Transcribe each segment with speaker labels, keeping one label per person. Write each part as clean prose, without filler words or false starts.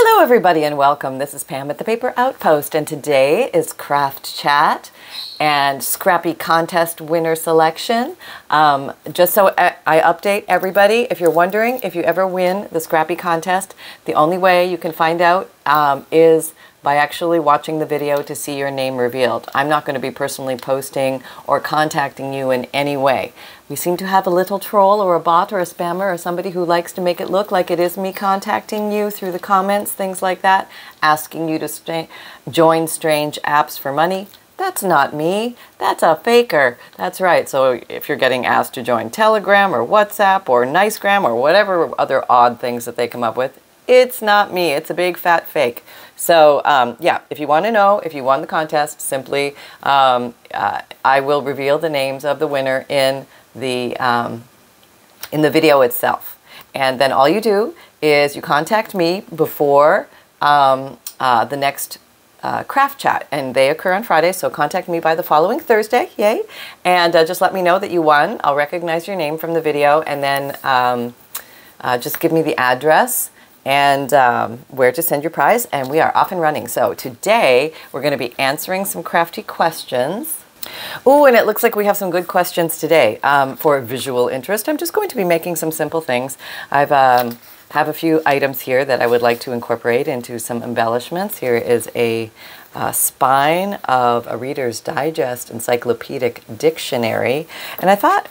Speaker 1: Hello everybody and welcome. This is Pam at the Paper Outpost and today is Craft Chat and Scrappy Contest Winner Selection. Just so I update everybody, if you're wondering if you ever win the Scrappy Contest, the only way you can find out is by actually watching the video to see your name revealed. I'm not going to be personally posting or contacting you in any way. We seem to have a little troll or a bot or a spammer or somebody who likes to make it look like it is me contacting you through the comments, things like that, asking you to join strange apps for money. That's not me. That's a faker. That's right. So if you're getting asked to join Telegram or WhatsApp or Nicegram or whatever other odd things that they come up with, it's not me. It's a big fat fake. So yeah, if you want to know if you won the contest, simply I will reveal the names of the winner in the video itself. And then all you do is you contact me before the next craft chat, and they occur on Friday, so contact me by the following Thursday, yay, and just let me know that you won. I'll recognize your name from the video, and then just give me the address and where to send your prize, and we are off and running. So today we're going to be answering some crafty questions. Oh, and it looks like we have some good questions today. For visual interest, I'm just going to be making some simple things. I've have a few items here that I would like to incorporate into some embellishments. Here is a spine of a Reader's Digest encyclopedic dictionary. And I thought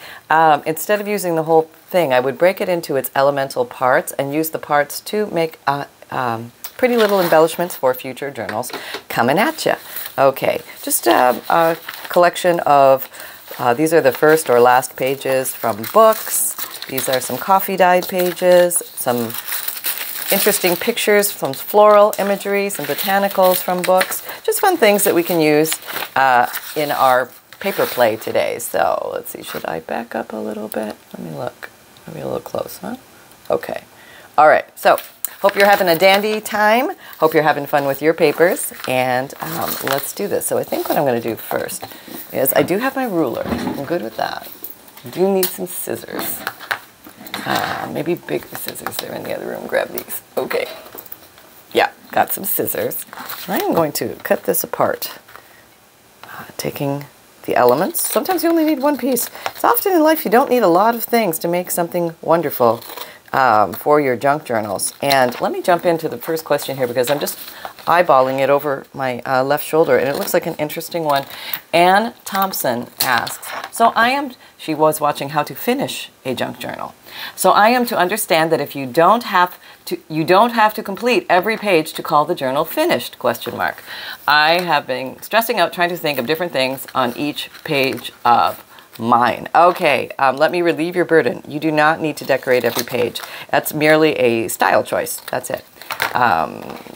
Speaker 1: instead of using the whole thing, I would break it into its elemental parts and use the parts to make pretty little embellishments for future journals coming at you. Okay, just a collection of, these are the first or last pages from books. These are some coffee dyed pages, some interesting pictures, some floral imagery, some botanicals from books, just fun things that we can use in our paper play today. So let's see, should I back up a little bit? Let me look, maybe a little close, huh? Okay, all right, so hope you're having a dandy time. Hope you're having fun with your papers, and let's do this. So I think what I'm going to do first is I do have my ruler. I'm good with that. I do need some scissors. Maybe bigger scissors. They're in the other room. Grab these. Okay. Yeah, got some scissors. I'm going to cut this apart. Taking the elements. Sometimes you only need one piece. It's often in life you don't need a lot of things to make something wonderful for your junk journals. And let me jump into the first question here because I'm just eyeballing it over my left shoulder, and it looks like an interesting one. Anne Thompson asks, she was watching how to finish a junk journal. So I am to understand that if you don't have to complete every page to call the journal finished, question mark. I have been stressing out trying to think of different things on each page of mine. Okay, let me relieve your burden. You do not need to decorate every page. That's merely a style choice. That's it.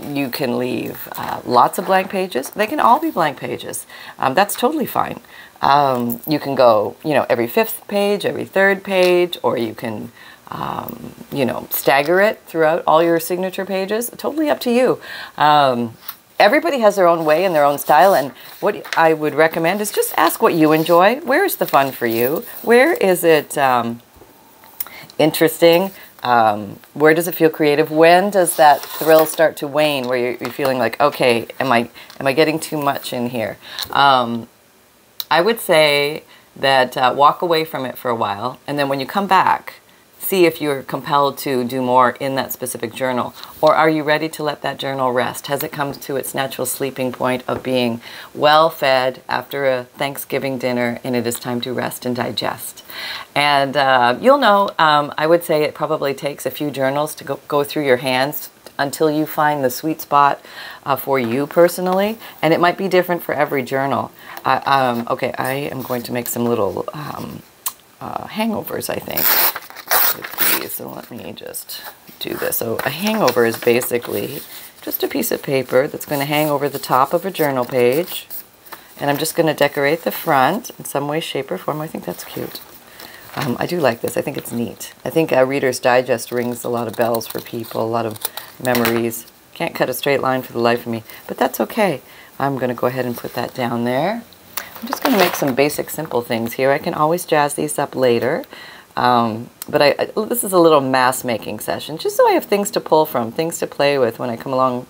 Speaker 1: You can leave lots of blank pages. They can all be blank pages. That's totally fine. You can go, every 5th page, every 3rd page, or you can, stagger it throughout all your signature pages. Totally up to you. Everybody has their own way and their own style, and what I would recommend is just ask what you enjoy. Where is the fun for you? Where is it interesting? Where does it feel creative? When does that thrill start to wane where you're feeling like, okay, am I getting too much in here? I would say that walk away from it for a while, and then when you come back, see if you're compelled to do more in that specific journal, or are you ready to let that journal rest? Has it come to its natural sleeping point of being well fed after a Thanksgiving dinner, and it is time to rest and digest? And you'll know, I would say it probably takes a few journals to go through your hands until you find the sweet spot for you personally, and it might be different for every journal. Okay, I am going to make some little hangovers, I think, with these. So let me just do this. So a hangover is basically just a piece of paper that's going to hang over the top of a journal page, and I'm just going to decorate the front in some way, shape, or form. I think that's cute. I do like this. I think it's neat. I think Reader's Digest rings a lot of bells for people, a lot of memories. Can't cut a straight line for the life of me, but that's okay. I'm going to go ahead and put that down there. I'm just going to make some basic, simple things here. I can always jazz these up later. But this is a little mass making session, just so I have things to pull from, things to play with when I come along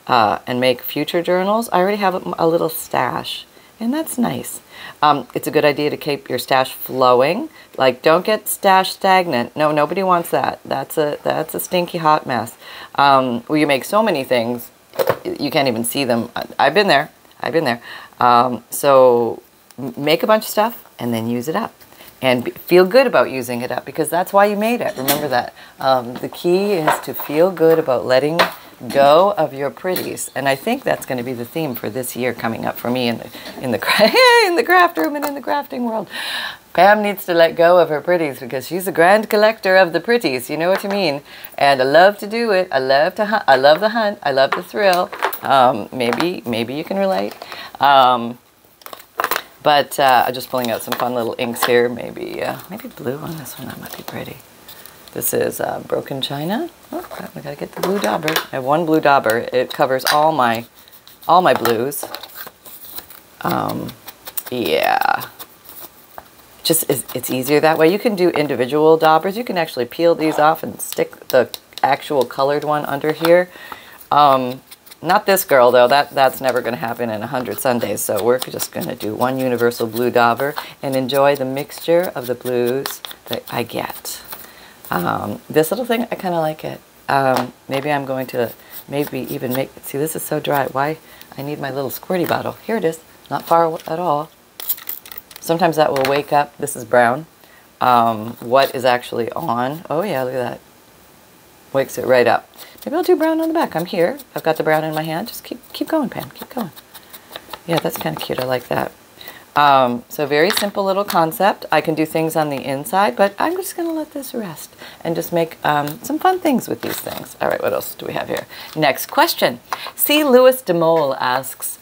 Speaker 1: and make future journals. I already have a little stash, and that's nice. It's a good idea to keep your stash flowing. Like, don't get stash stagnant. No, nobody wants that. That's a stinky hot mess. Where you make so many things, you can't even see them. I've been there. I've been there. So make a bunch of stuff and then use it up. And feel good about using it up, because that's why you made it. Remember that. The key is to feel good about letting go of your pretties. And I think that's going to be the theme for this year coming up for me in the craft room and in the crafting world. Pam needs to let go of her pretties because she's a grand collector of the pretties. You know what I mean? And I love to do it. I love to hunt. I love the hunt. I love the thrill. Maybe you can relate. But I'm just pulling out some fun little inks here. Maybe blue on this one. That might be pretty. This is Broken China. Oh crap, we gotta get the blue dauber. I have one blue dauber. It covers all my blues. Yeah. It's easier that way. You can do individual daubers. You can actually peel these off and stick the actual colored one under here. Not this girl, though. That's never going to happen in 100 Sundays. So we're just going to do one universal blue dauber and enjoy the mixture of the blues that I get. This little thing, I kind of like it. Maybe I'm going to even make... See, this is so dry. Why? I need my little squirty bottle. Here it is. Not far at all. Sometimes that will wake up. This is brown. What is actually on? Oh, yeah, look at that. Wakes it right up. Maybe I'll do brown on the back. I'm here. I've got the brown in my hand. Just keep going, Pam. Keep going. Yeah, that's kind of cute. I like that. So very simple little concept. I can do things on the inside, but I'm just going to let this rest and just make some fun things with these things. All right, what else do we have here? Next question. C. Louis DeMole asks,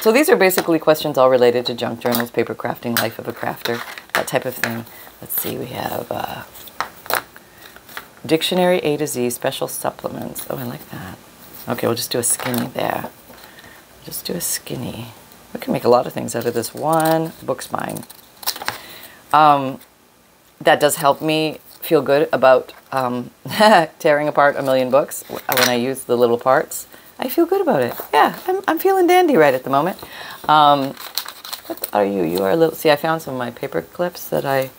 Speaker 1: so these are basically questions all related to junk journals, paper crafting, life of a crafter, that type of thing. Let's see, we have... Dictionary A to Z, special supplements. Oh, I like that. Okay, we'll just do a skinny there. Just do a skinny. We can make a lot of things out of this one book spine. That does help me feel good about tearing apart a million books when I use the little parts. I feel good about it. Yeah, I'm feeling dandy right at the moment. What are you? You are a little... See, I found some of my paper clips that I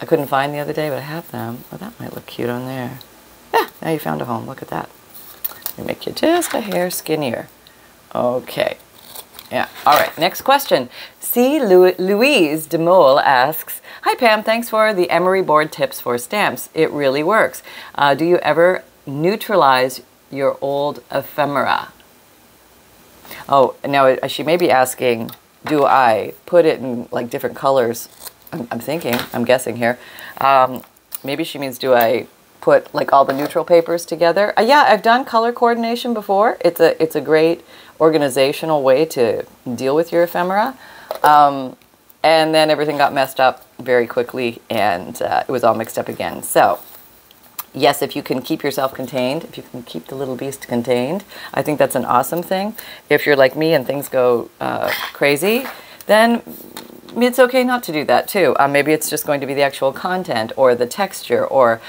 Speaker 1: couldn't find the other day, but I have them. Oh, that might look cute on there. Yeah, now you found a home. Look at that. We make you just a hair skinnier. Okay. Yeah. All right. Next question. C. Louise DeMole asks, hi, Pam. Thanks for the emery board tips for stamps. It really works. Do you ever neutralize your old ephemera? Oh, now she may be asking, do I put it in like different colors? I'm guessing here. Maybe she means, do I put like all the neutral papers together? Yeah, I've done color coordination before. It's a great organizational way to deal with your ephemera. And then everything got messed up very quickly, and it was all mixed up again. So yes, if you can keep yourself contained, if you can keep the little beast contained, I think that's an awesome thing. If you're like me and things go crazy, then it's okay not to do that too. Maybe it's just going to be the actual content or the texture or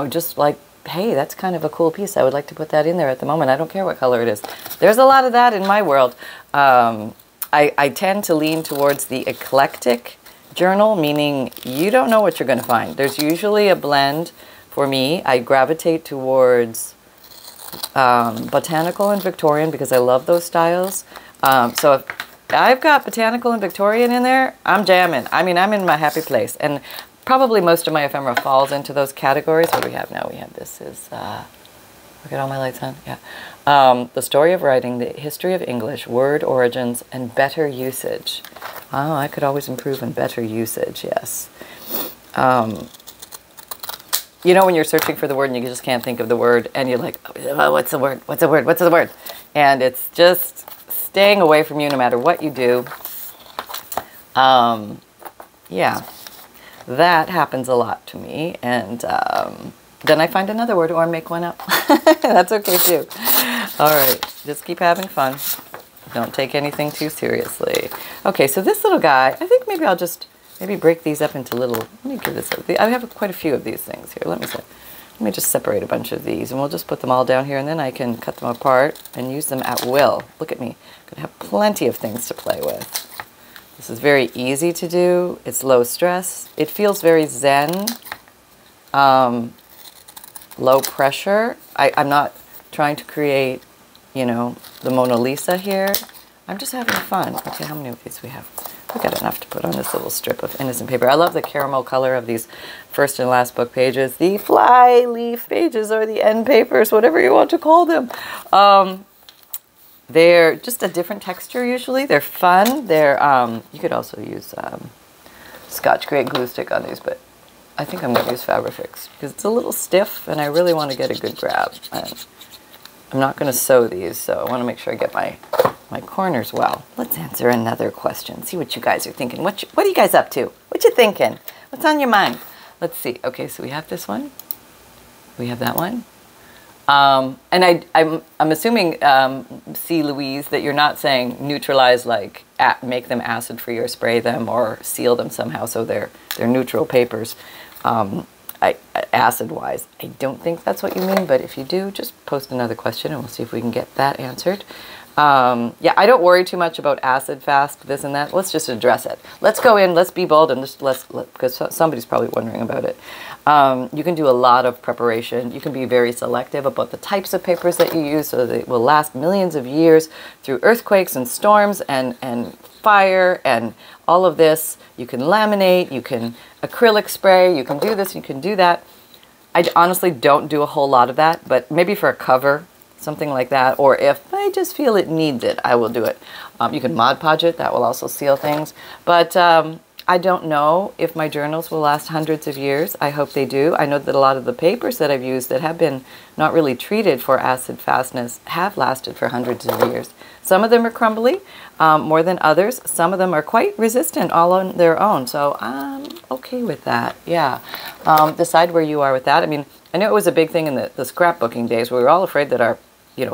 Speaker 1: just like, hey, that's kind of a cool piece. I would like to put that in there at the moment. I don't care what color it is. There's a lot of that in my world. I tend to lean towards the eclectic journal, meaning you don't know what you're going to find. There's usually a blend for me. I gravitate towards botanical and Victorian because I love those styles. So if I've got botanical and Victorian in there, I'm jamming. I mean, I'm in my happy place. And probably most of my ephemera falls into those categories. What do we have now? We have this is, look at all my lights on. Yeah. The story of writing, the history of English, word origins, and better usage. Oh, I could always improve on better usage, yes. You know when you're searching for the word and you just can't think of the word and you're like, oh, what's the word? What's the word? What's the word? And it's just staying away from you no matter what you do. Yeah, that happens a lot to me. And then I find another word or make one up. That's okay too. All right, just keep having fun. Don't take anything too seriously. Okay, so this little guy, I think maybe I'll just maybe break these up into little, let me give this, I have quite a few of these things here. Let me just separate a bunch of these, and we'll just put them all down here, and then I can cut them apart and use them at will. Look at me. I'm gonna have plenty of things to play with. This is very easy to do. It's low stress. It feels very zen, low pressure. I'm not trying to create, you know, the Mona Lisa here. I'm just having fun. Okay, how many of these we have? We've got enough to put on this little strip of innocent paper. I love the caramel color of these first and last book pages. The fly leaf pages, or the end papers, whatever you want to call them. They're just a different texture usually. They're fun. They're you could also use Scotch Grey glue stick on these, but I think I'm going to use Fabrifix because it's a little stiff and I really want to get a good grab. And I'm not going to sew these, so I want to make sure I get my corners well. Let's answer another question. See what you guys are thinking. What are you guys up to? What you thinking? What's on your mind? Let's see. Okay, so we have this one. We have that one. And I'm assuming, C. Louise, that you're not saying neutralize, like make them acid-free or spray them or seal them somehow so they're neutral papers, acid-wise. I don't think that's what you mean, but if you do, just post another question and we'll see if we can get that answered. Yeah, I don't worry too much about acid fast, this and that. Let's just address it. Let's go in, let's be bold, and just because somebody's probably wondering about it. You can do a lot of preparation. You can be very selective about the types of papers that you use so that it will last millions of years through earthquakes and storms and fire and all of this. You can laminate, you can acrylic spray, you can do this, you can do that. I honestly don't do a whole lot of that, but maybe for a cover, something like that, or if I just feel it needs it, I will do it. You can Mod Podge it, that will also seal things. But I don't know if my journals will last hundreds of years. I hope they do. I know that a lot of the papers that I've used that have been not really treated for acid fastness have lasted for hundreds of years. Some of them are crumbly, more than others. Some of them are quite resistant all on their own, so I'm okay with that, yeah. Decide where you are with that. I mean, I know it was a big thing in the scrapbooking days. We were all afraid that our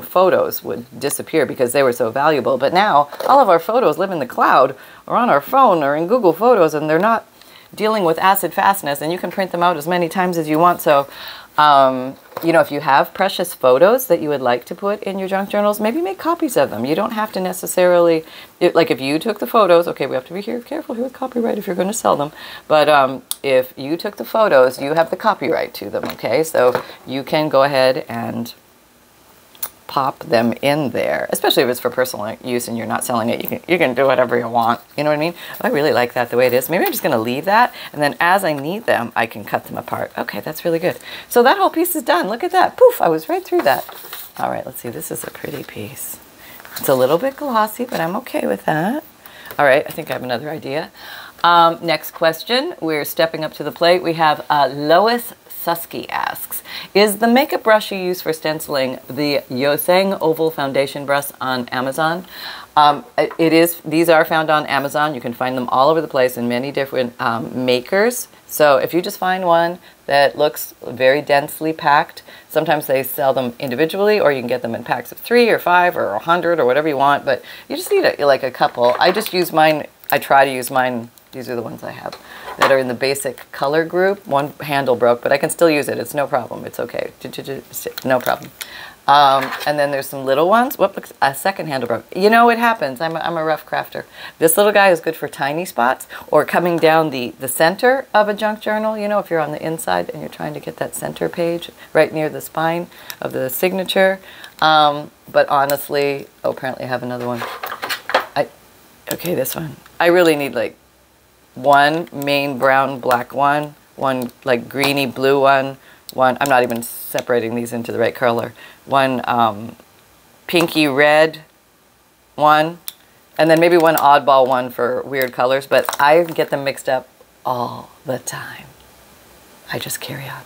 Speaker 1: photos would disappear because they were so valuable. But now all of our photos live in the cloud or on our phone or in Google Photos, and they're not dealing with acid fastness, and you can print them out as many times as you want. So, if you have precious photos that you would like to put in your junk journals, maybe make copies of them. You don't have to necessarily, like if you took the photos, okay, we have to be careful here with copyright if you're going to sell them. But if you took the photos, you have the copyright to them, okay? So you can go ahead and pop them in there, especially if it's for personal use and you're not selling it. You can do whatever you want. You know what I mean? I really like that the way it is. Maybe I'm just going to leave that, and then as I need them, I can cut them apart. Okay, that's really good. So that whole piece is done. Look at that. Poof, I was right through that. All right, let's see. This is a pretty piece. It's a little bit glossy, but I'm okay with that. All right, I think I have another idea. Next question. We're stepping up to the plate. We have Lois Susky asks, is the makeup brush you use for stenciling the Yoseng Oval Foundation brush on Amazon? It is. These are found on Amazon. You can find them all over the place in many different makers. So if you just find one that looks very densely packed, sometimes they sell them individually, or you can get them in packs of 3 or 5 or 100 or whatever you want, but you just need like a couple. I just use mine. I try to use mine. These are the ones I have that are in the basic color group. One handle broke, but I can still use it. It's no problem. It's okay. No problem. And then there's some little ones. Whoop, a second handle broke. You know, it happens. I'm a rough crafter. This little guy is good for tiny spots or coming down the center of a junk journal. You know, if you're on the inside and you're trying to get that center page right near the spine of the signature. But honestly, oh, apparently I have another one. Okay, this one. I really need like one main brown black one like greeny blue one, I'm not even separating these into the right color, one pinky red one, and then maybe one oddball one for weird colors, but I get them mixed up all the time. I just carry on.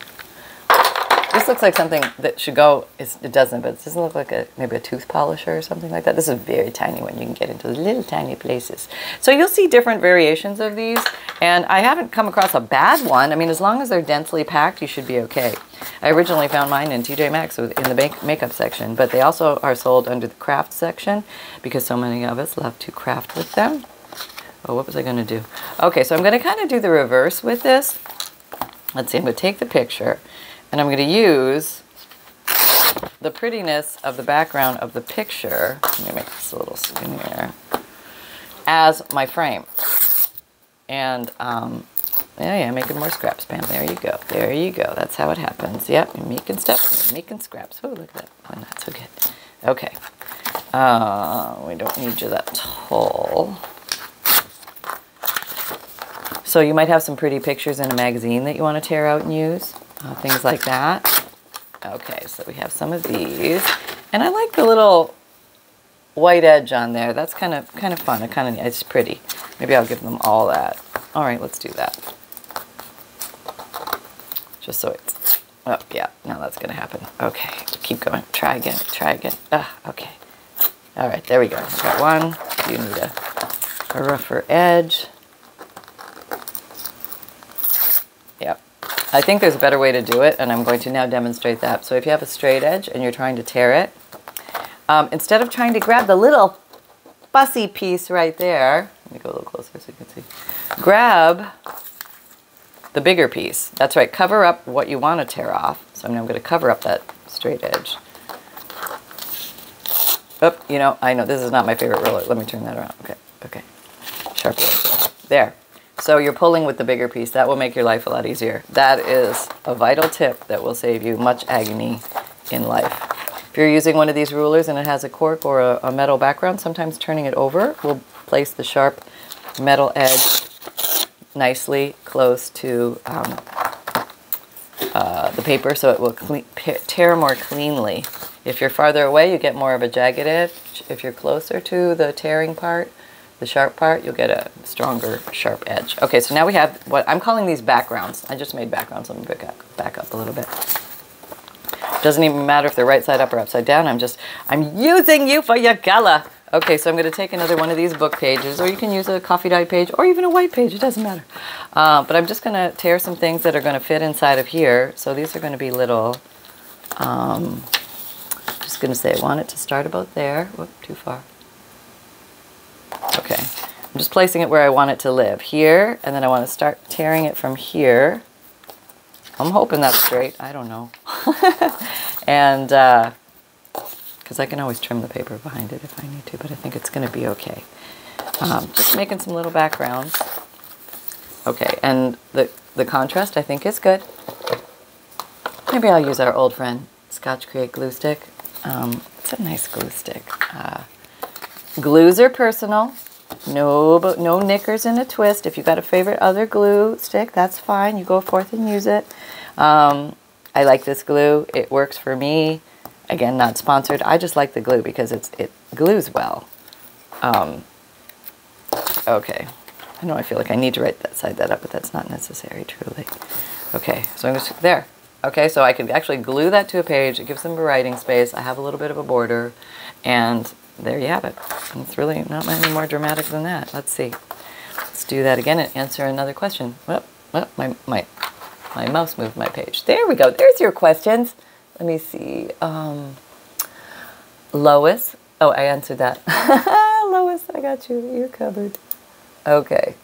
Speaker 1: This looks like something that should go, it doesn't, but it doesn't look like maybe a tooth polisher or something like that. This is a very tiny one. You can get into little tiny places. So you'll see different variations of these, and I haven't come across a bad one. I mean, as long as they're densely packed, you should be okay. I originally found mine in TJ Maxx in the makeup section, but they also are sold under the craft section because so many of us love to craft with them. Oh, what was I going to do? Okay, so I'm going to kind of do the reverse with this. Let's see, I'm going to take the picture and I'm going to use the prettiness of the background of the picture. Let me make this a little skinnier. As my frame. And, yeah, making more scraps, Pam. There you go. There you go. That's how it happens. Yep, you're making stuff. You're making scraps. Oh, look at that. Oh, not so good. Okay. We don't need you that tall. So you might have some pretty pictures in a magazine that you want to tear out and use. Things like that. Okay, so we have some of these. And I like the little white edge on there. That's kind of fun. It's pretty. Maybe I'll give them all that. All right, let's do that. Just so it's, oh yeah, now that's gonna happen. Okay, keep going. Try again. Try again. Okay. All right, there we go. I've got one. You need a rougher edge. Yep. I think there's a better way to do it, and I'm going to now demonstrate that. So if you have a straight edge and you're trying to tear it, instead of trying to grab the little fussy piece right there, let me go a little closer so you can see. Grab the bigger piece. That's right, cover up what you want to tear off. So I'm going to cover up that straight edge. Oh, you know, I know this is not my favorite ruler. Let me turn that around. Okay. Sharp edge. There. So you're pulling with the bigger piece. That will make your life a lot easier. That is a vital tip that will save you much agony in life. If you're using one of these rulers and it has a cork or a metal background, sometimes turning it over will place the sharp metal edge nicely close to the paper, so it will tear more cleanly. If you're farther away, you get more of a jagged edge. If you're closer to the tearing part, the sharp part, you'll get a stronger, sharp edge. Okay, so now we have what I'm calling these backgrounds. I just made backgrounds. Let me back up a little bit. Doesn't even matter if they're right side up or upside down. I'm using you for your color. Okay, so I'm going to take another one of these book pages, or you can use a coffee dyed page, or even a white page. It doesn't matter. But I'm just going to tear some things that are going to fit inside of here. So these are going to be little, just going to say I want it to start about there. Whoop, too far. Okay, I'm just placing it where I want it to live. Here, and then I want to start tearing it from here. I'm hoping that's straight. I don't know. And, because I can always trim the paper behind it if I need to, but I think it's going to be okay. Just making some little backgrounds. Okay, and the contrast I think is good. Maybe I'll use our old friend Scotch Create glue stick. It's a nice glue stick. Glues are personal. No knickers in a twist. If you've got a favorite other glue stick, that's fine. You go forth and use it. I like this glue. It works for me. Again, not sponsored. I just like the glue because it glues well. Okay. I know I feel like I need to right that side that up, but that's not necessary, truly. Okay, so I'm just there. Okay, so I can actually glue that to a page. It gives them a writing space. I have a little bit of a border, and there you have it. And it's really not any more dramatic than that. Let's see. Let's do that again and answer another question. Well, my mouse moved my page. There we go. There's your questions. Let me see. Lois. Oh, I answered that. Lois, I got you. You're covered. Okay.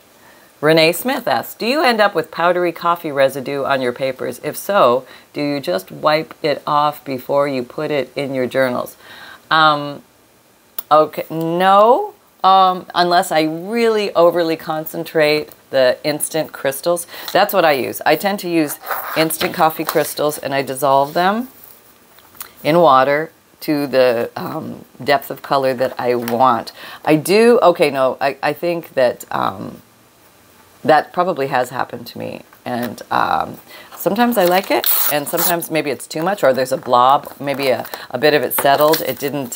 Speaker 1: Renee Smith asks, do you end up with powdery coffee residue on your papers? If so, do you just wipe it off before you put it in your journals? Okay, no, unless I really overly concentrate the instant crystals. That's what I use. I tend to use instant coffee crystals, and I dissolve them in water to the depth of color that I want. I do, okay, no, I think that that probably has happened to me. And sometimes I like it, and sometimes maybe it's too much, or there's a blob, maybe a bit of it settled. It didn't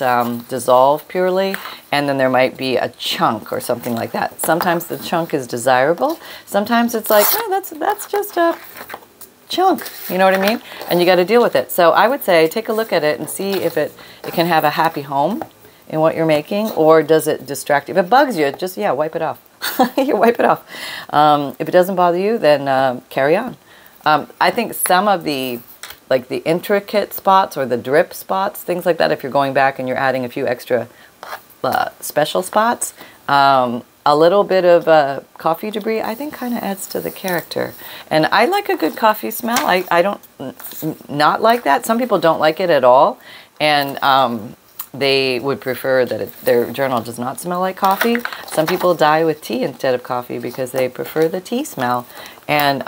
Speaker 1: dissolve purely, and then there might be a chunk or something like that. Sometimes the chunk is desirable. Sometimes it's like, oh, that's just a chunk, you know what I mean? And you got to deal with it. So I would say take a look at it and see if it can have a happy home in what you're making, or does it distract you? If it bugs you, just, yeah, wipe it off. You wipe it off. If it doesn't bother you, then carry on. I think some of the, like the intricate spots or the drip spots, things like that, if you're going back and you're adding a few extra special spots, a a little bit of coffee debris, I think kind of adds to the character. And I like a good coffee smell. I don't not like that. Some people don't like it at all. And they would prefer that their journal does not smell like coffee. Some people dye with tea instead of coffee because they prefer the tea smell. And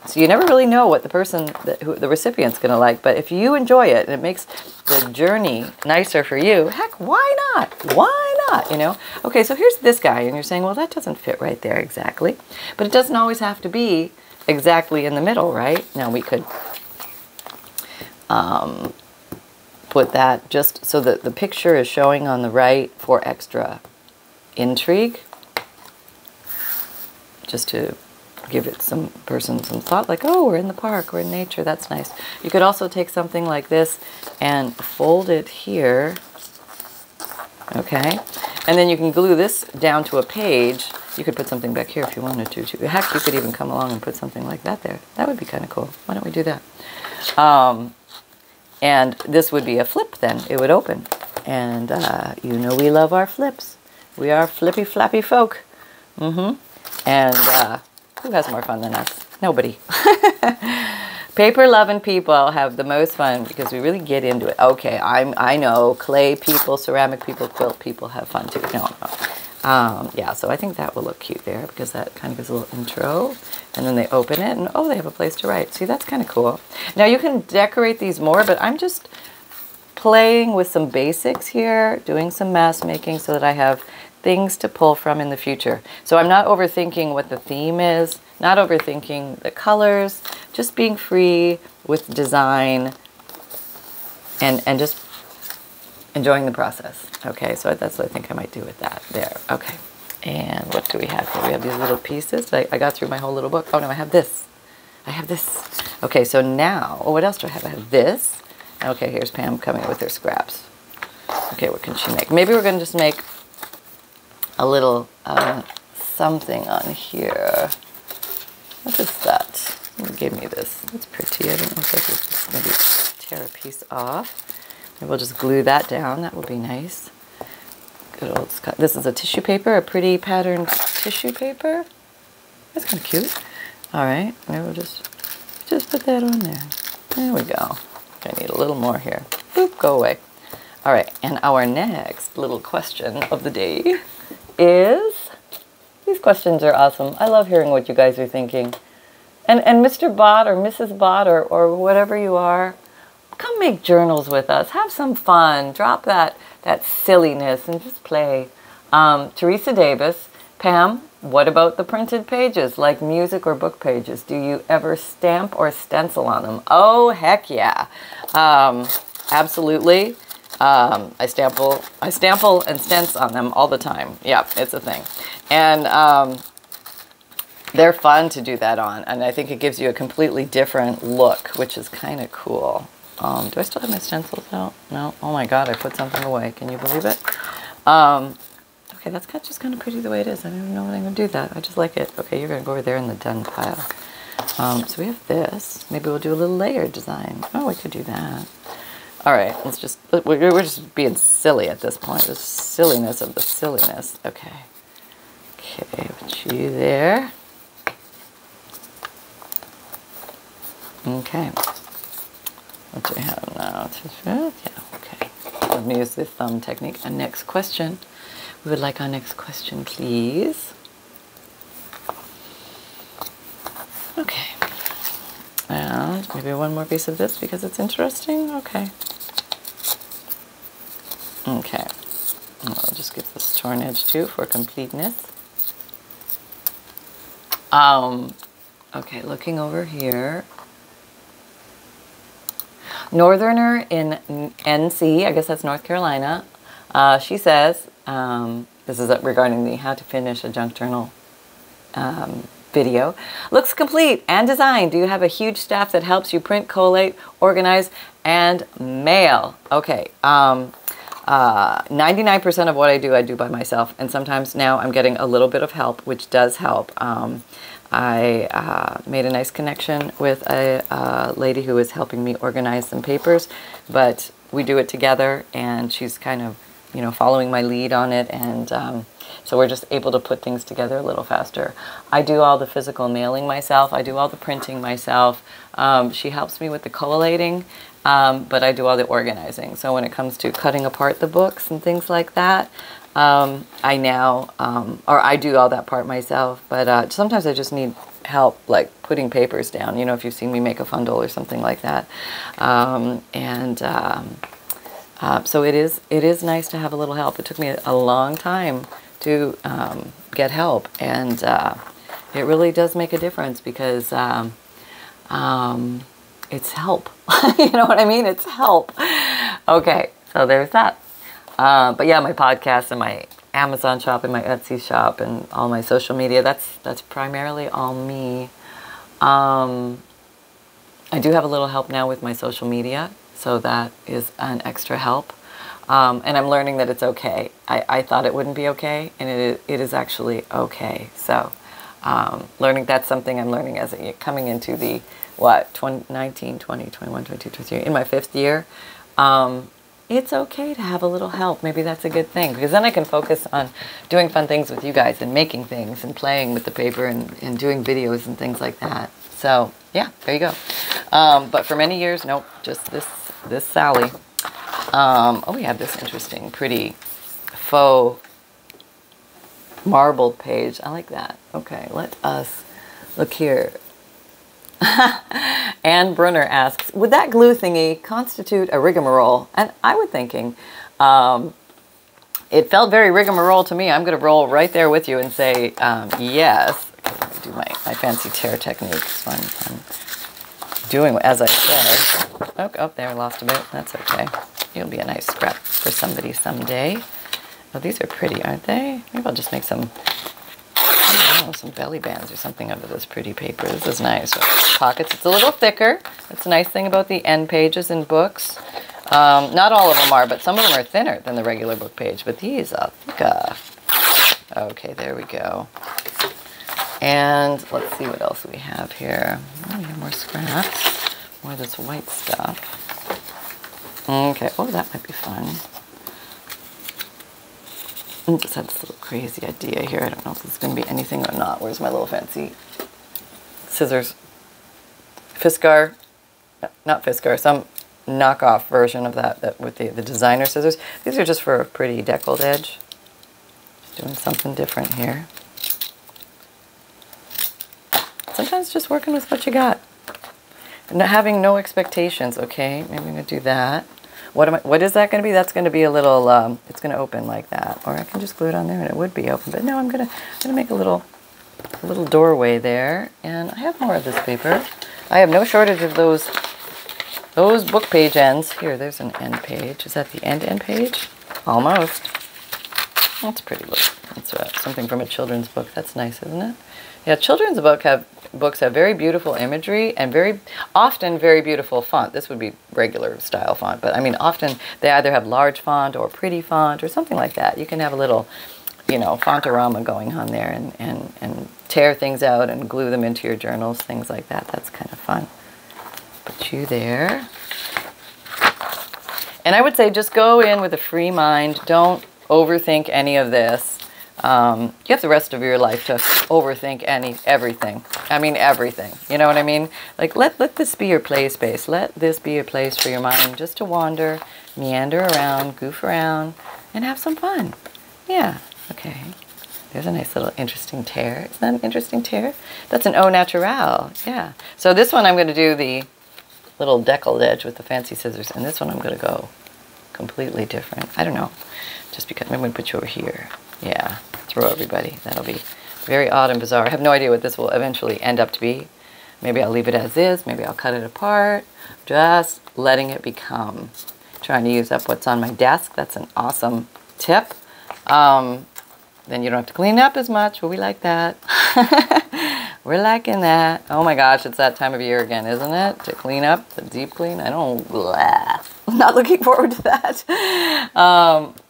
Speaker 1: so you never really know what the person, the recipient's going to like. But if you enjoy it and it makes the journey nicer for you, heck, why not? Why not? You know? Okay, so here's this guy. And you're saying, well, that doesn't fit right there exactly. But it doesn't always have to be exactly in the middle, right? Now we could put that just so that the picture is showing on the right for extra intrigue. Just to give it some thought, like, oh, we're in the park, we're in nature, that's nice. You could also take something like this and fold it here, okay? And then you can glue this down to a page. You could put something back here if you wanted to. Heck, you could even come along and put something like that there. That would be kind of cool. Why don't we do that? And this would be a flip then. It would open. And you know we love our flips. We are flippy flappy folk. And who has more fun than us? Nobody. Paper loving people have the most fun because we really get into it. Okay, I know clay people, ceramic people, quilt people have fun too. No. Yeah, so I think that will look cute there because that kind of gives a little intro. And then they open it and oh, they have a place to write. See, that's kind of cool. Now you can decorate these more, but I'm just playing with some basics here, doing some mask making so that I have things to pull from in the future. So I'm not overthinking what the theme is, not overthinking the colors, just being free with design and just enjoying the process. Okay, so that's what I think I might do with that there. Okay, and what do we have here? We have these little pieces. I got through my whole little book. Oh no, I have this. I have this. Okay, so now, oh, what else do I have? I have this. Okay, here's Pam coming with her scraps. Okay, what can she make? Maybe we're going to just make a little something on here. What is that? Who gave me this? It's pretty. I don't know if I could just maybe tear a piece off. Maybe we'll just glue that down. That will be nice. Good old Scott. This is a tissue paper, a pretty patterned tissue paper. That's kind of cute. All right, maybe we'll just put that on there. There we go. I need a little more here. Boop, go away. All right, and our next little question of the day is, these questions are awesome. I love hearing what you guys are thinking. And Mr. Bot or Mrs. Bot or whatever you are, come make journals with us. Have some fun. Drop that silliness and just play. Teresa Davis, Pam, what about the printed pages, like music or book pages? Do you ever stamp or stencil on them? Oh, heck yeah. Absolutely. I stample and stencil on them all the time. Yeah, it's a thing. And they're fun to do that on. And I think it gives you a completely different look, which is kind of cool. Do I still have my stencils out? No? Oh my God, I put something away. Can you believe it? Okay, that's just kind of pretty the way it is. I don't even know what I'm going to do that. I just like it. Okay, you're going to go over there in the done pile. So we have this. Maybe we'll do a little layered design. Oh, we could do that. All right, we're just being silly at this point. The silliness of the silliness. Okay. Okay, put you there. Okay. What do we have now? Yeah, okay. Let me use the thumb technique. And next question. We would like our next question, please. Okay. And maybe one more piece of this because it's interesting. Okay. Okay. I'll just give this torn edge too for completeness. Okay, looking over here. Northerner in NC, I guess that's North Carolina. She says, this is regarding the how to finish a junk journal video. Looks complete and designed. Do you have a huge staff that helps you print, collate, organize, and mail? Okay. 99% of what I do by myself. And sometimes now I'm getting a little bit of help, which does help. I made a nice connection with a lady who is helping me organize some papers, but we do it together and she's kind of, you know, following my lead on it. And So we're just able to put things together a little faster. I do all the physical mailing myself. I do all the printing myself. She helps me with the collating, but I do all the organizing. So when it comes to cutting apart the books and things like that, I now, or I do all that part myself, but sometimes I just need help, like putting papers down, you know, if you've seen me make a FUNDLE or something like that. So it is nice to have a little help. It took me a long time to get help, and it really does make a difference, because it's help. You know what I mean? It's help. Okay, so there's that. But yeah, my podcast and my Amazon shop and my Etsy shop and all my social media, that's primarily all me. I do have a little help now with my social media, so that is an extra help. And I'm learning that it's okay. I thought it wouldn't be okay, and it is actually okay. So learning, that's something I'm learning as coming into the, 19, 20, 21, 22, 23, in my 5th year. It's okay to have a little help. Maybe that's a good thing, because then I can focus on doing fun things with you guys and making things and playing with the paper and doing videos and things like that. So yeah, there you go. But for many years, nope, just this Sally. Oh, we have this interesting, pretty faux marbled page. I like that. Okay, let us look here. Anne Brunner asks, would that glue thingy constitute a rigmarole? And I was thinking, it felt very rigmarole to me. I'm going to roll right there with you and say yes. Okay, let me do my fancy tear technique. So I'm doing as I say. Oh, there, I lost a bit. That's okay. It'll be a nice scrap for somebody someday. Oh, these are pretty, aren't they? Maybe I'll just make some, I don't know, some belly bands or something out of this pretty paper. This is nice. Pockets, it's a little thicker. That's a nice thing about the end pages in books. Not all of them are, but some of them are thinner than the regular book page. But these are thicker. Okay, there we go. And let's see what else we have here. Oh, we have more scraps. More of this white stuff. Okay, oh, that might be fun. I just had this little crazy idea here. I don't know if this is going to be anything or not. Where's my little fancy scissors? Fiskar, not Fiskar, some knockoff version of that with the designer scissors. These are just for a pretty deckled edge. Just doing something different here. Sometimes just working with what you got. And having no expectations, okay? Maybe I'm going to do that. What is that going to be? That's going to be a little, it's going to open like that. Or I can just glue it on there and it would be open. But no, I'm going to make a little doorway there. And I have more of this paper. I have no shortage of those book page ends. Here, there's an end page. Is that the end page? Almost. That's pretty look. That's something from a children's book. That's nice, isn't it? Yeah, children's books have very beautiful imagery and very often very beautiful font. This would be regular style font, but I mean often they either have large font or pretty font or something like that. You can have a little, you know, fontorama going on there and tear things out and glue them into your journals, things like that. That's kind of fun. Put you there. And I would say just go in with a free mind. Don't overthink any of this. You have the rest of your life to overthink everything. I mean, everything. You know what I mean? Like, let this be your play space. Let this be a place for your mind just to wander, meander around, goof around, and have some fun. Yeah. Okay. There's a nice little interesting tear. Isn't that an interesting tear? That's an au naturel. Yeah. So this one I'm going to do the little deckled edge with the fancy scissors, and this one I'm going to go completely different. I don't know. Just because I'm going to put you over here. Yeah, throw everybody. That'll be very odd and bizarre. I have no idea what this will eventually end up to be. Maybe I'll leave it as is. Maybe I'll cut it apart. Just letting it become. Trying to use up what's on my desk. That's an awesome tip. Then you don't have to clean up as much, but we like that. We're liking that. Oh my gosh, it's that time of year again, isn't it? To clean up, the deep clean. I don't, I'm not looking forward to that.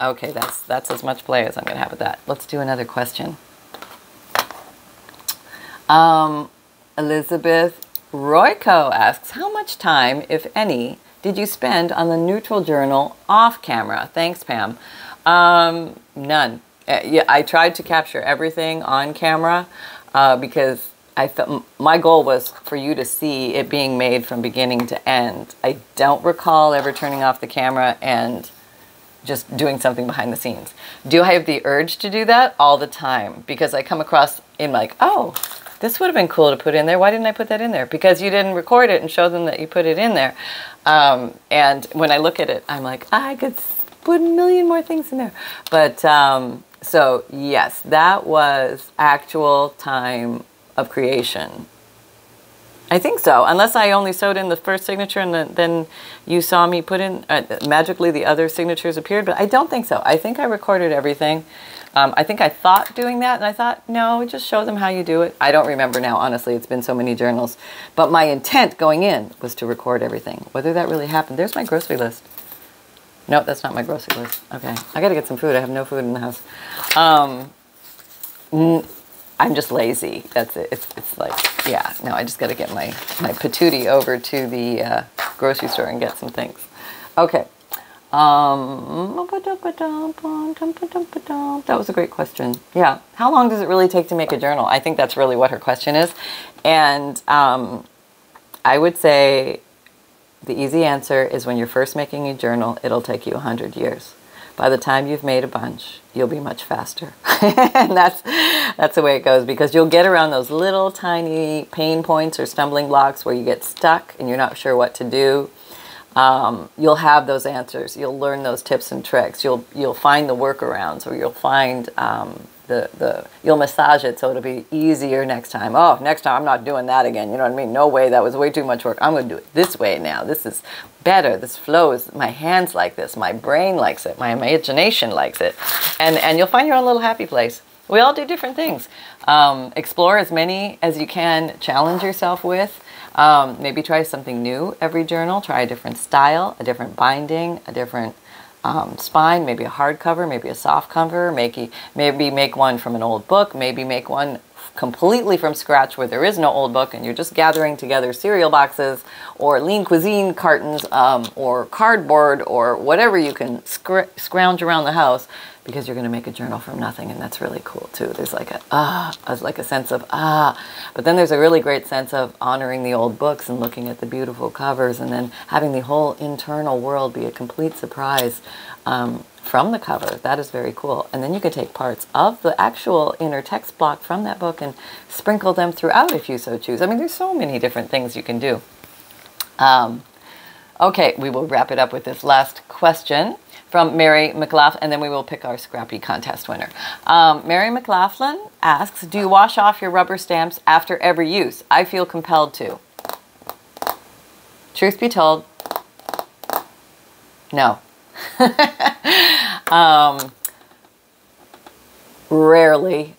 Speaker 1: Okay, that's as much play as I'm going to have with that. Let's do another question. Elizabeth Royko asks, how much time, if any, did you spend on the neutral journal off camera? Thanks, Pam. None. Yeah, I tried to capture everything on camera because I thought my goal was for you to see it being made from beginning to end. I don't recall ever turning off the camera and just doing something behind the scenes. Do I have the urge to do that? All the time, because I come across in like, oh, this would have been cool to put in there. Why didn't I put that in there? Because you didn't record it and show them that you put it in there. And when I look at it, I'm like, I could put a million more things in there. But so yes, that was actual time of creation. I think so, unless I only sewed in the first signature and then you saw me put in, magically the other signatures appeared, but I don't think so. I think I recorded everything. I think I thought doing that, and I thought, no, just show them how you do it. I don't remember now, honestly. It's been so many journals. But my intent going in was to record everything. Whether that really happened, there's my grocery list. Nope, that's not my grocery list. Okay, I gotta get some food. I have no food in the house. I'm just lazy. That's it. It's like, yeah, no, I just got to get my patootie over to the grocery store and get some things. Okay. That was a great question. Yeah. How long does it really take to make a journal? I think that's really what her question is. And I would say the easy answer is when you're first making a journal, it'll take you 100 years. By the time you've made a bunch, you'll be much faster. And that's the way it goes, because you'll get around those little tiny pain points or stumbling blocks where you get stuck and you're not sure what to do. You'll have those answers. You'll learn those tips and tricks. You'll find the workarounds, or you'll find you'll massage it so it'll be easier next time. Oh, next time I'm not doing that again. You know what I mean? No way, that was way too much work. I'm going to do it this way now. This is better. This flows. My hands like this. My brain likes it. My imagination likes it. And you'll find your own little happy place. We all do different things. Explore as many as you can. Challenge yourself with. Maybe try something new every journal. Try a different style, a different binding, a different spine, maybe a hardcover, maybe a soft cover, maybe make one from an old book, maybe make one completely from scratch where there is no old book and you're just gathering together cereal boxes or lean cuisine cartons or cardboard or whatever you can scrounge around the house, because you're going to make a journal from nothing, and that's really cool too. There's like a sense of but then there's a really great sense of honoring the old books and looking at the beautiful covers and then having the whole internal world be a complete surprise from the cover. That is very cool. And then you can take parts of the actual inner text block from that book and sprinkle them throughout if you so choose. I mean, there's so many different things you can do. Okay, we will wrap it up with this last question from Mary McLaughlin, and then we will pick our Scrappy contest winner. Mary McLaughlin asks, do you wash off your rubber stamps after every use? I feel compelled to. Truth be told, no. Rarely.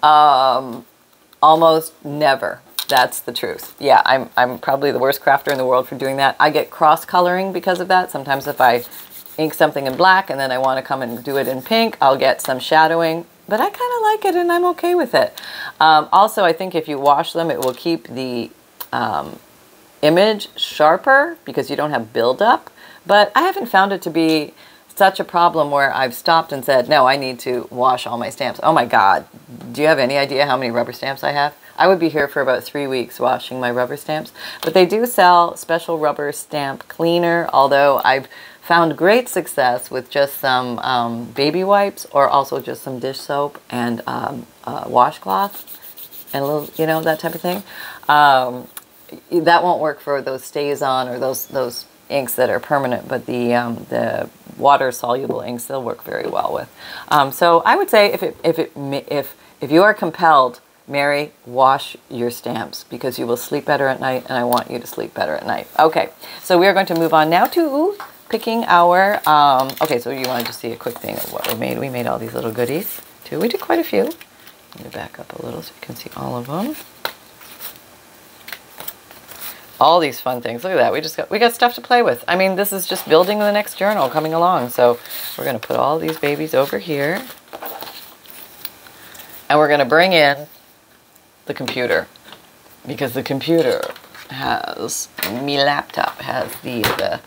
Speaker 1: Almost never. That's the truth. Yeah, I'm probably the worst crafter in the world for doing that. I get cross-coloring because of that. Sometimes if I ink something in black and then I want to come and do it in pink, I'll get some shadowing. But I kind of like it and I'm okay with it. Also, I think if you wash them, it will keep the image sharper because you don't have buildup. But I haven't found it to be such a problem where I've stopped and said, no, I need to wash all my stamps. Oh my God. Do you have any idea how many rubber stamps I have? I would be here for about 3 weeks washing my rubber stamps. But they do sell special rubber stamp cleaner, although I've found great success with just some baby wipes or also just some dish soap and washcloth and a little, you know, that type of thing. That won't work for those stays-on or those inks that are permanent, but the water-soluble inks, they'll work very well with. So I would say if you are compelled, Mary, wash your stamps because you will sleep better at night, and I want you to sleep better at night. Okay, so we are going to move on now to picking our, okay, so you want to just see a quick thing of what we made. We made all these little goodies, too. We did quite a few. Let me back up a little so you can see all of them. All these fun things. Look at that. We got stuff to play with. I mean, this is just building the next journal coming along. So we're going to put all these babies over here. And we're going to bring in the computer, because the computer has, me laptop has the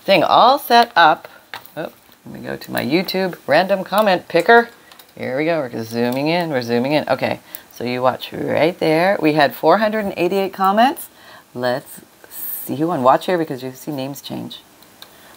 Speaker 1: thing all set up. Oh, let me go to my YouTube random comment picker. Here we go. We're zooming in. We're zooming in. Okay, so you watch right there. We had 488 comments. Let's see who won. Watch here because you see names change.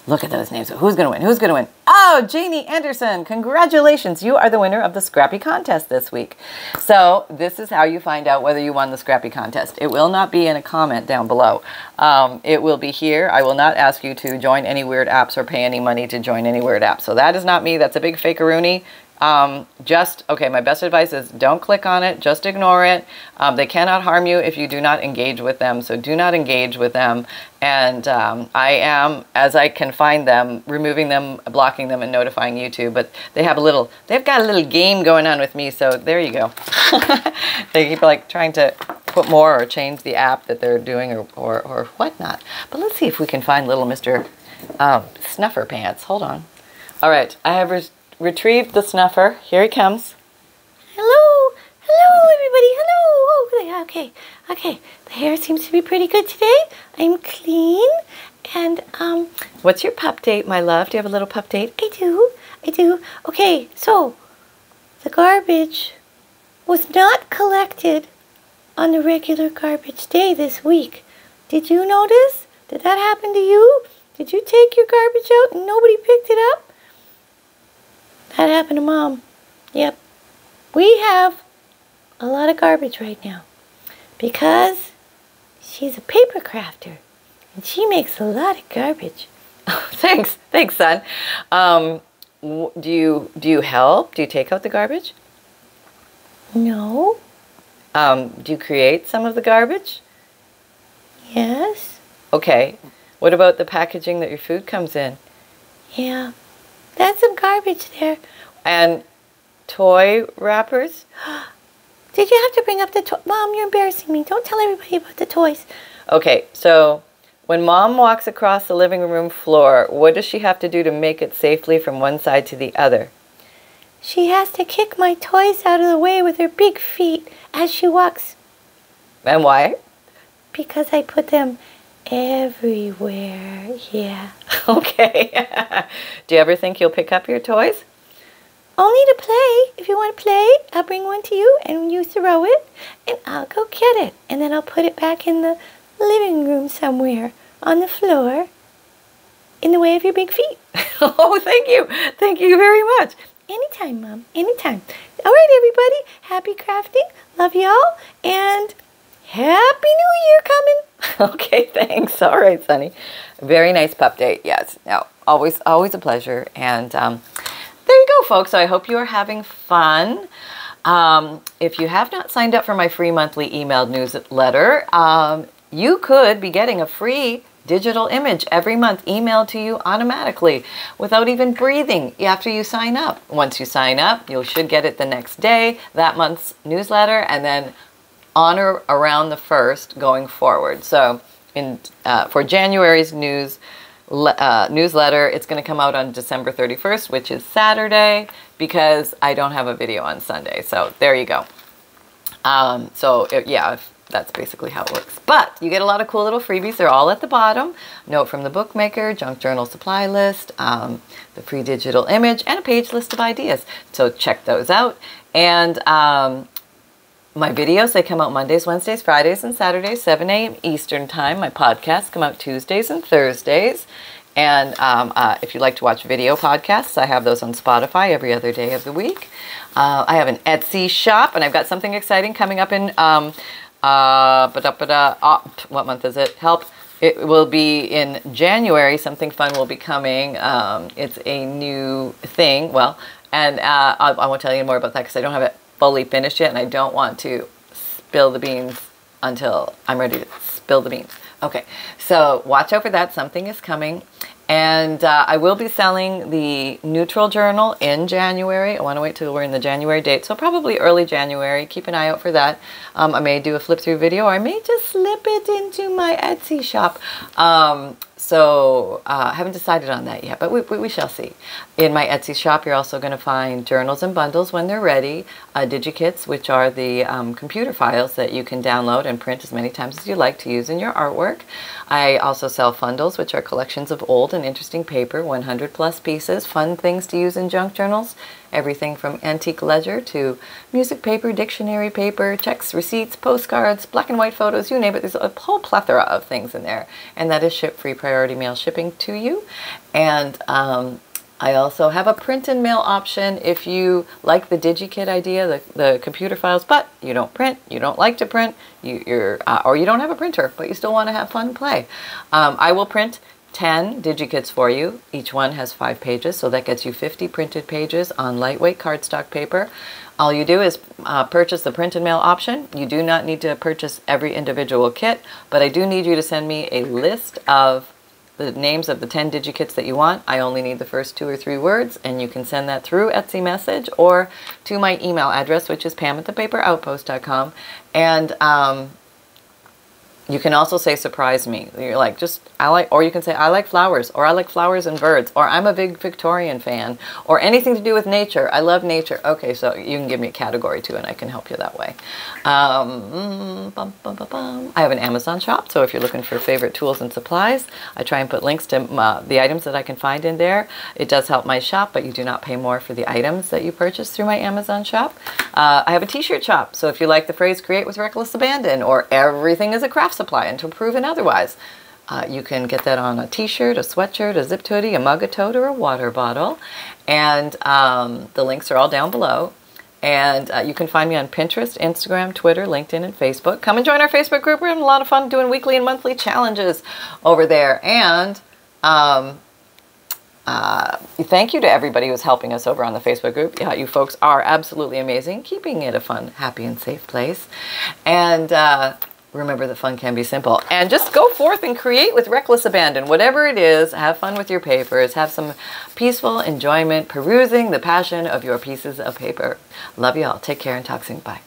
Speaker 1: Look at those names. Who's going to win? Who's going to win? Oh, Janie Anderson. Congratulations. You are the winner of the Scrappy contest this week. So this is how you find out whether you won the Scrappy contest. It will not be in a comment down below. It will be here. I will not ask you to join any weird apps or pay any money to join any weird apps. So that is not me. That's a big fakeroony. Okay, my best advice is don't click on it, just ignore it. They cannot harm you if you do not engage with them, so do not engage with them. And I am, as I can find them, removing them, blocking them, and notifying YouTube. But they've got a little game going on with me, so there you go. They keep like trying to put more or change the app that they're doing or whatnot. But let's see if we can find little Mr. Snuffer Pants. Hold on. All right, I have retrieved the snuffer. Here he comes. Hello, hello everybody, hello. Oh, okay. The hair seems to be pretty good today. I'm clean. And what's your pup date, my love? Do you have a little pup date? I do. Okay, so the garbage was not collected on the regular garbage day this week. Did you notice? Did that happen to you? Did you take your garbage out and nobody picked it up? That happened to Mom. Yep. We have a lot of garbage right now because she's a paper crafter and she makes a lot of garbage. Thanks, son. Do you help? Do you take out the garbage? No. Do you create some of the garbage? Yes. Okay. What about the packaging that your food comes in? Yeah. That's some garbage there. And toy wrappers? Did you have to bring up the toy? Mom, you're embarrassing me. Don't tell everybody about the toys. Okay, so when Mom walks across the living room floor, what does she have to do to make it safely from one side to the other? She has to kick my toys out of the way with her big feet as she walks. And why? Because I put them everywhere, yeah. Okay. Do you ever think you'll pick up your toys? Only to play. If you want to play, I'll bring one to you and you throw it and I'll go get it. And then I'll put it back in the living room somewhere on the floor in the way of your big feet. Oh, thank you. Thank you very much. Anytime, Mom. Anytime. All right, everybody. Happy crafting. Love y'all. And Happy New Year coming. Okay, thanks. All right, Sonny. Very nice pup date. Yes. No, always a pleasure. And there you go, folks. So I hope you are having fun. If you have not signed up for my free monthly emailed newsletter, you could be getting a free digital image every month emailed to you automatically without even breathing after you sign up. Once you sign up, you should get it the next day, that month's newsletter, and then on or around the 1st going forward. So for January's newsletter, it's going to come out on December 31st, which is Saturday, because I don't have a video on Sunday. So there you go. That's basically how it works. But you get a lot of cool little freebies. They're all at the bottom. Note from the bookmaker, junk journal supply list, the free digital image, and a page list of ideas. So check those out. And my videos, they come out Mondays, Wednesdays, Fridays, and Saturdays, 7 a.m. Eastern Time. My podcasts come out Tuesdays and Thursdays. And if you like to watch video podcasts, I have those on Spotify every other day of the week. I have an Etsy shop, and I've got something exciting coming up in, what month is it? Help. It will be in January. Something fun will be coming. It's a new thing. Well, and I won't tell you more about that because I don't have it fully finished yet, and I don't want to spill the beans until I'm ready to spill the beans. Okay, so watch out for that. Something is coming. And I will be selling the neutral journal in January. I want to wait till we're in the January date, so probably early January. Keep an eye out for that. I may do a flip-through video, or I may just slip it into my Etsy shop. So I haven't decided on that yet, but we shall see. In my Etsy shop, you're also going to find journals and bundles when they're ready, digikits, which are the computer files that you can download and print as many times as you like to use in your artwork. I also sell FUNDLEs, which are collections of old and interesting paper, 100 plus pieces, fun things to use in junk journals, everything from antique ledger to music paper, dictionary paper, checks, receipts, postcards, black and white photos, you name it. There's a whole plethora of things in there, and that is shipped free priority mail shipping to you. And I also have a print and mail option if you like the DigiKit idea, the computer files, but you don't print, you don't like to print, or you don't have a printer, but you still want to have fun play. I will print 10 DigiKits for you. Each one has 5 pages, so that gets you 50 printed pages on lightweight cardstock paper. All you do is purchase the print and mail option. You do not need to purchase every individual kit, but I do need you to send me a list of the names of the 10 DigiKits that you want. I only need the first 2 or 3 words, and you can send that through Etsy message or to my email address, which is pam@thepaperoutpost.com. And you can also say surprise me. You're like, or you can say I like flowers, or I like flowers and birds, or I'm a big Victorian fan, or anything to do with nature. I love nature. Okay, so you can give me a category too, and I can help you that way. I have an Amazon shop, so if you're looking for favorite tools and supplies, I try and put links to the items that I can find in there. It does help my shop, but you do not pay more for the items that you purchase through my Amazon shop. I have a t-shirt shop, so if you like the phrase create with reckless abandon, or everything is a craft supply until proven otherwise, you can get that on a t-shirt, a sweatshirt, a zipped hoodie, a mug, a tote, or a water bottle. And the links are all down below. And you can find me on Pinterest, Instagram, Twitter, LinkedIn, and Facebook. Come and join our Facebook group. We're having a lot of fun doing weekly and monthly challenges over there. And thank you to everybody who's helping us over on the Facebook group. Yeah, you folks are absolutely amazing, keeping it a fun, happy, and safe place. And remember that fun can be simple. And just go forth and create with reckless abandon. Whatever it is, have fun with your papers. Have some peaceful enjoyment perusing the passion of your pieces of paper. Love you all. Take care and talk soon. Bye.